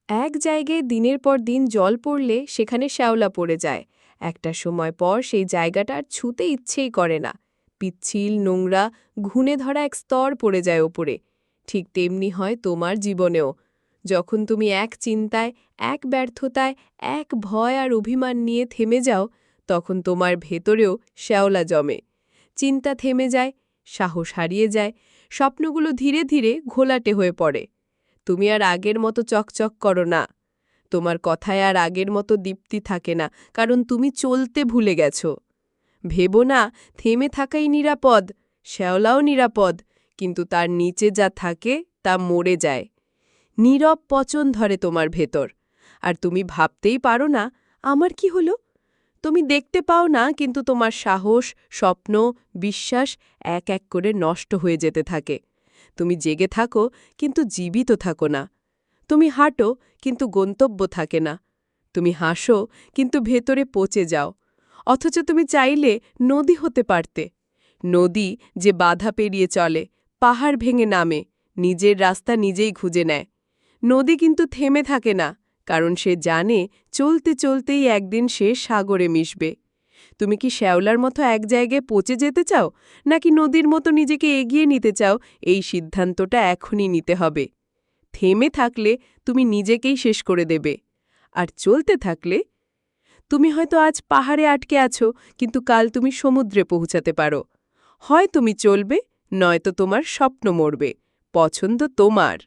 এক জায়গায় দিনের পর দিন জল পড়লে সেখানে শ্যাওলা পড়ে যায়। একটা সময় পর সেই জায়গাটা আর ছুঁতে ইচ্ছেই করে না। পিচ্ছিল নোংরা ঘুণে ধরা এক স্তর পড়ে যায় ওপরে। ঠিক তেমনি হয় তোমার জীবনেও। যখন তুমি এক চিন্তায়, এক ব্যর্থতায়, এক ভয় আর অভিমান নিয়ে থেমে যাও, তখন তোমার ভেতরেও শ্যাওলা জমে। চিন্তা থেমে যায়, সাহস হারিয়ে যায়, স্বপ্নগুলো ধীরে ধীরে ঘোলাটে হয়ে পড়ে। তুমি আর আগের মতো চকচক করো না। তোমার কথায় আর আগের মতো দীপ্তি থাকে না, কারণ তুমি চলতে ভুলে গেছো। ভেবো না থেমে থাকাই নিরাপদ, শ্যাওলাও নিরাপদ, কিন্তু তার নিচে যা থাকে তা মরে যায়। নীরব পচন ধরে তোমার ভেতর। আর তুমি ভাবতেই পারো না, আমার কি হলো? তুমি দেখতে পাও না, কিন্তু তোমার সাহস, স্বপ্ন, বিশ্বাস এক এক করে নষ্ট হয়ে যেতে থাকে। তুমি জেগে থাকো, কিন্তু জীবিত থাকো না। তুমি হাঁটো, কিন্তু গন্তব্য থাকে না। তুমি হাসো, কিন্তু ভেতরে পচে যাও। অথচ তুমি চাইলে নদী হতে পারতে। নদী যে বাধা পেরিয়ে চলে, পাহাড় ভেঙে নামে, নিজের রাস্তা নিজেই খুঁজে নেয়। নদী কিন্তু থেমে থাকে না, কারণ সে জানে চলতে চলতেই একদিন সে সাগরে মিশবে। তুমি কি শ্যাওলার মতো এক জায়গায় পচে যেতে চাও, নাকি নদীর মতো নিজেকে এগিয়ে নিতে চাও? এই সিদ্ধান্তটা এখনই নিতে হবে। থেমে থাকলে তুমি নিজেকেই শেষ করে দেবে। আর চলতে থাকলে তুমি হয়তো আজ পাহাড়ে আটকে আছো, কিন্তু কাল তুমি সমুদ্রে পৌঁছাতে পারো। হয় তুমি চলবে, নয়তো তোমার স্বপ্ন মরবে। পছন্দ তোমার।